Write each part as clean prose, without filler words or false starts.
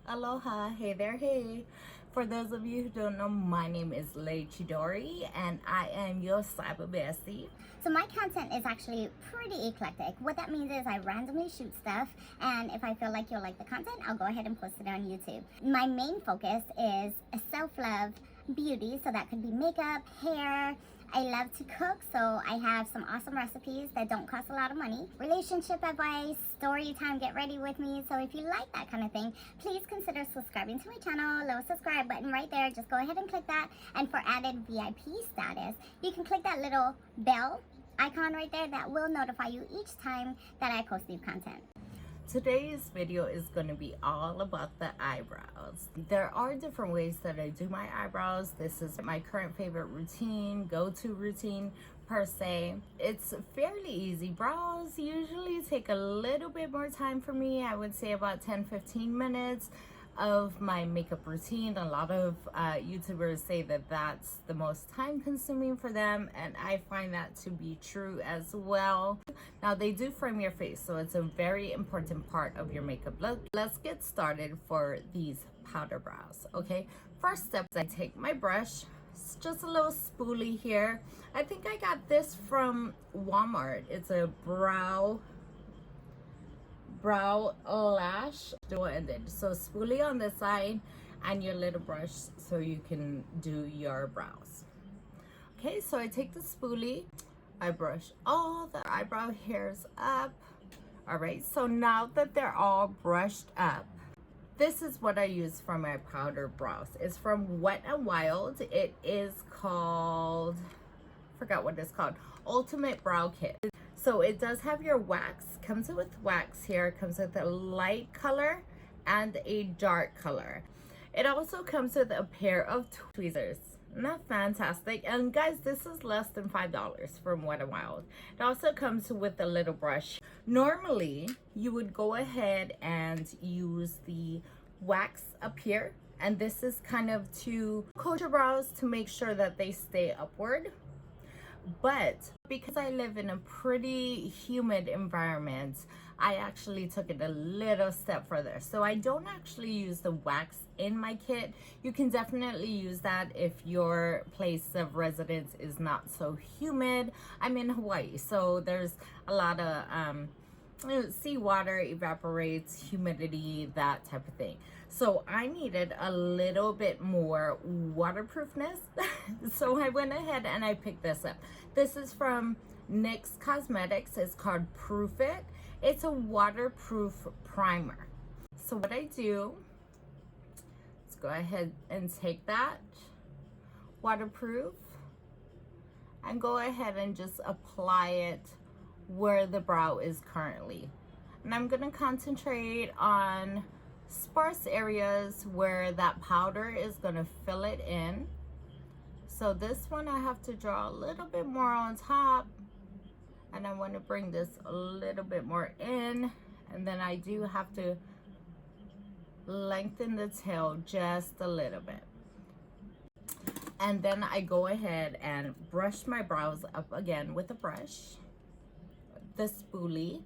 Aloha, hey there, hey. For those of you who don't know, my name is Chidori and I am your cyber bestie. So my content is actually pretty eclectic. What that means is I randomly shoot stuff, and if I feel like you'll like the content, I'll go ahead and post it on YouTube. My main focus is self-love, beauty, so that could be makeup, hair. I love to cook, so I have some awesome recipes that don't cost a lot of money. Relationship advice, story time, get ready with me. So if you like that kind of thing, please consider subscribing to my channel. Little subscribe button right there. Just go ahead and click that. And for added VIP status, you can click that little bell icon right there that will notify you each time that I post new content. Today's video is going to be all about the eyebrows. There are different ways that I do my eyebrows. This is my current favorite routine, go-to routine per se. It's fairly easy. Brows usually take a little bit more time for me. I would say about 10-15 minutes of my makeup routine. A lot of YouTubers say that that's the most time consuming for them, and I find that to be true as well. Now they do frame your face, so it's a very important part of your makeup look. Let's get started for these powder brows. Okay, first step, I take my brush. It's just a little spoolie here. I think I got this from Walmart. It's a brow lash dual-ended, so spoolie on this side and your little brush so you can do your brows. Okay, so I take the spoolie, I brush all the eyebrow hairs up. All right, so now that they're all brushed up, this is what I use for my powder brows. It's from Wet n Wild. It is called, forgot what it's called, Ultimate Brow Kit. So it does have your wax, comes with wax here, comes with a light color and a dark color. It also comes with a pair of tweezers. Isn't that fantastic? And guys, this is less than $5 from Wet n Wild. It also comes with a little brush. Normally, you would go ahead and use the wax up here. And this is kind of to coat your brows to make sure that they stay upward. But because I live in a pretty humid environment, I actually took it a little step further. So I don't actually use the wax in my kit. You can definitely use that if your place of residence is not so humid. I'm in Hawaii, so there's a lot of seawater evaporates, humidity, that type of thing. So I needed a little bit more waterproofness. So I went ahead and I picked this up. This is from NYX Cosmetics. It's called Proof It. It's a waterproof primer. So what I do, let's go ahead and take that waterproof and go ahead and just apply it where the brow is currently. And I'm gonna concentrate on sparse areas where that powder is gonna fill it in. So this one I have to draw a little bit more on top, and I want to bring this a little bit more in, and then I do have to lengthen the tail just a little bit. And then I go ahead and brush my brows up again with a brush, the spoolie.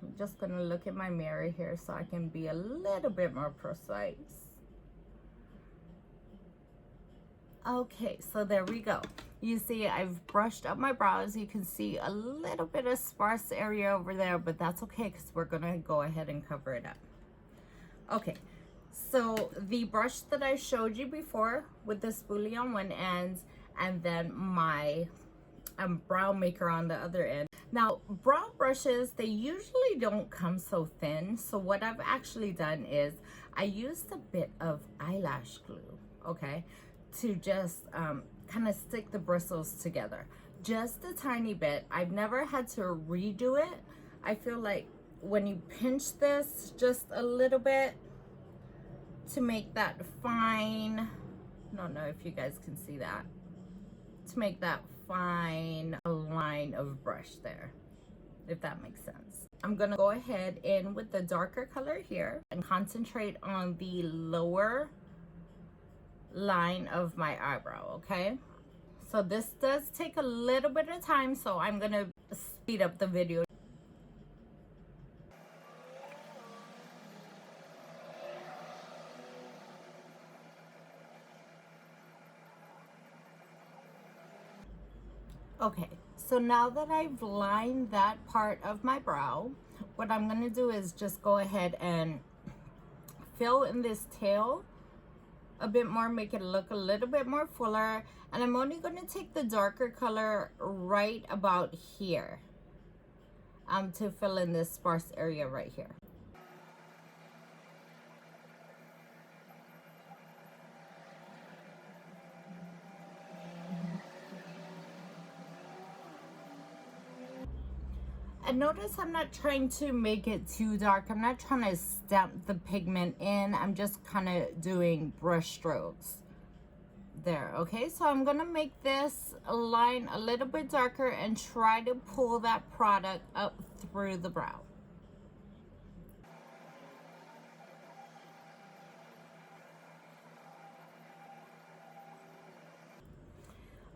I'm just gonna look at my mirror here so I can be a little bit more precise. Okay, so there we go. You see I've brushed up my brows. You can see a little bit of sparse area over there, but that's okay because we're gonna go ahead and cover it up. Okay, so the brush that I showed you before with the spoolie on one end and then my brow maker on the other end. Now, brow brushes, they usually don't come so thin. So what I've actually done is I used a bit of eyelash glue, okay, to just kind of stick the bristles together. Just a tiny bit. I've never had to redo it. I feel like when you pinch this just a little bit to make that fine, I don't know if you guys can see that, to make that fine line of brush there, if that makes sense. I'm gonna go ahead in with the darker color here and concentrate on the lower line of my eyebrow, okay? So this does take a little bit of time, so I'm gonna speed up the video. Okay, so now that I've lined that part of my brow, what I'm gonna do is just go ahead and fill in this tail a bit more, make it look a little bit more fuller, and I'm only gonna take the darker color right about here to fill in this sparse area right here. And notice I'm not trying to make it too dark. I'm not trying to stamp the pigment in. I'm just kind of doing brush strokes there. Okay, so I'm gonna make this line a little bit darker and try to pull that product up through the brow.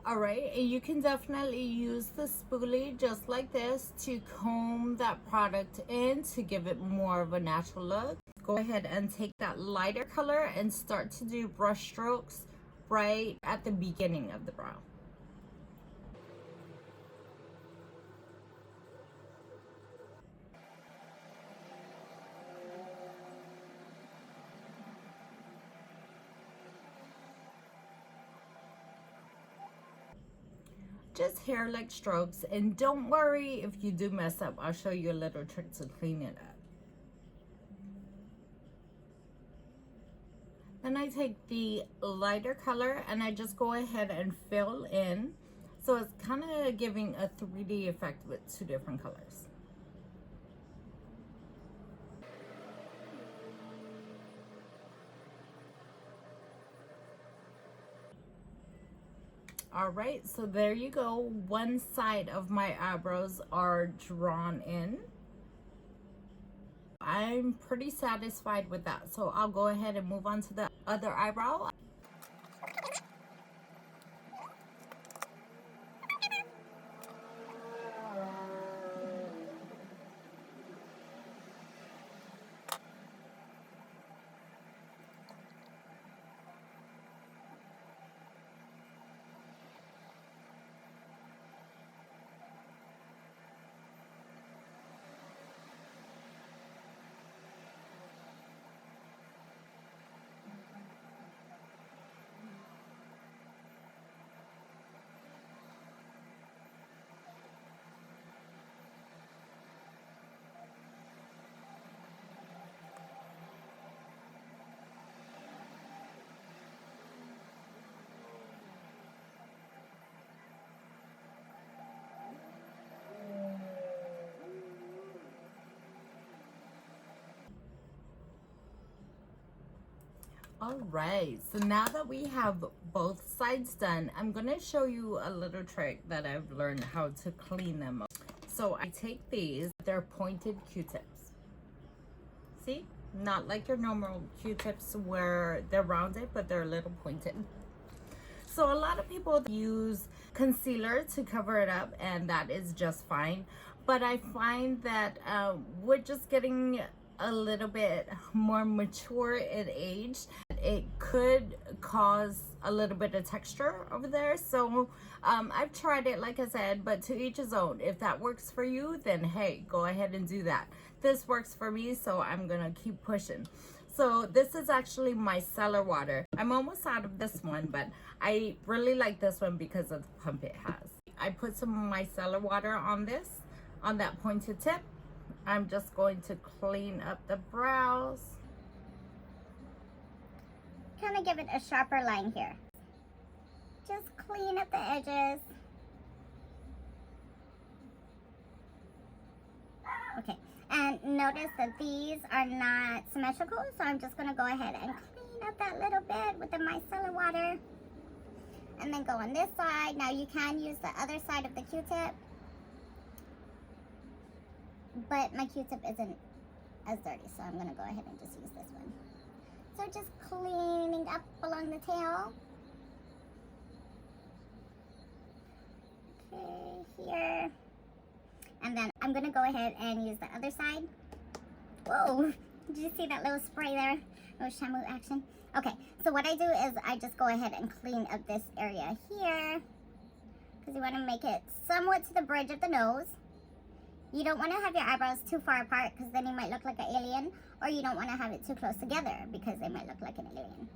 All right, and you can definitely use the spoolie just like this to comb that product in to give it more of a natural look. Go ahead and take that lighter color and start to do brush strokes right at the beginning of the brow. Just hair like strokes, and don't worry if you do mess up. I'll show you a little trick to clean it up. Then I take the lighter color and I just go ahead and fill in, so it's kind of giving a 3D effect with two different colors. All right, so there you go. One side of my eyebrows are drawn in. I'm pretty satisfied with that, so I'll go ahead and move on to the other eyebrow. All right, so now that we have both sides done, I'm gonna show you a little trick that I've learned how to clean them up. So I take these, they're pointed Q-tips. See, not like your normal Q-tips where they're rounded, but they're a little pointed. So a lot of people use concealer to cover it up, and that is just fine. But I find that we're just getting a little bit more mature in age. It could cause a little bit of texture over there. So I've tried it, like I said, but to each his own. If that works for you, then hey, go ahead and do that. This works for me, so I'm gonna keep pushing. So this is actually micellar water. I'm almost out of this one, but I really like this one because of the pump it has. I put some micellar water on this, on that pointed tip. I'm just going to clean up the brows. Kind of give it a sharper line here. Just clean up the edges. Okay, and notice that these are not symmetrical, so I'm just going to go ahead and clean up that little bit with the micellar water. And then go on this side. Now you can use the other side of the Q-tip, but my Q-tip isn't as dirty, so I'm going to go ahead and just use this one. So just cleaning up along the tail. Okay, here. And then I'm going to go ahead and use the other side. Whoa, did you see that little spray there? Little shampoo action. Okay, so what I do is I just go ahead and clean up this area here. because you want to make it somewhat to the bridge of the nose. You don't want to have your eyebrows too far apart because then you might look like an alien, or you don't want to have it too close together because they might look like an alien.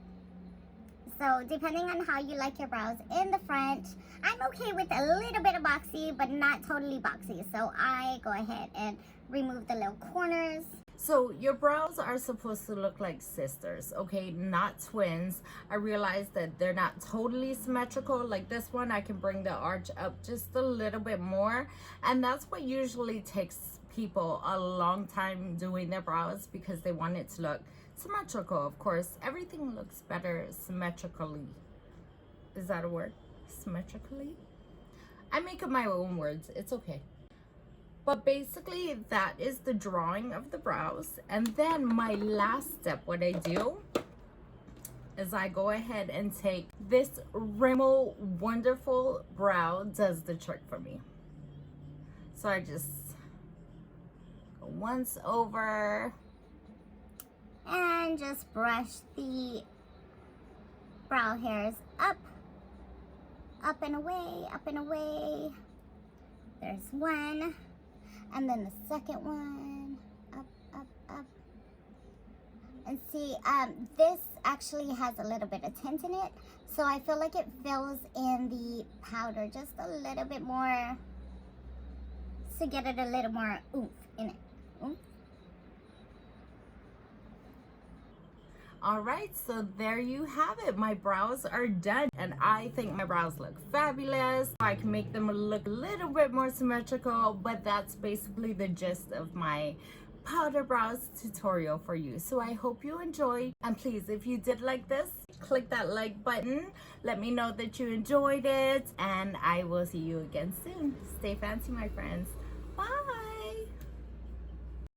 So depending on how you like your brows in the front, I'm okay with a little bit of boxy, but not totally boxy. So I go ahead and remove the little corners. So your brows are supposed to look like sisters, okay, not twins. I realize that they're not totally symmetrical. Like this one, I can bring the arch up just a little bit more, and that's what usually takes people a long time doing their brows, because they want it to look symmetrical. Of course, everything looks better symmetrically. Is that a word? Symmetrically? I make up my own words. It's okay. But basically, that is the drawing of the brows. And then my last step, what I do is I go ahead and take this Rimmel Wonderful Brow does the trick for me. So I just go once over and just brush the brow hairs up and away, up and away. There's one. And then the second one, up. And see, this actually has a little bit of tint in it. So I feel like it fills in the powder just a little bit more to get it a little more oomph in it. Oomph. All right, so there you have it. My brows are done, and I think my brows look fabulous. I can make them look a little bit more symmetrical, but that's basically the gist of my powder brows tutorial for you. So I hope you enjoyed, and please, if you did like this, click that like button. Let me know that you enjoyed it, and I will see you again soon. Stay fancy, my friends.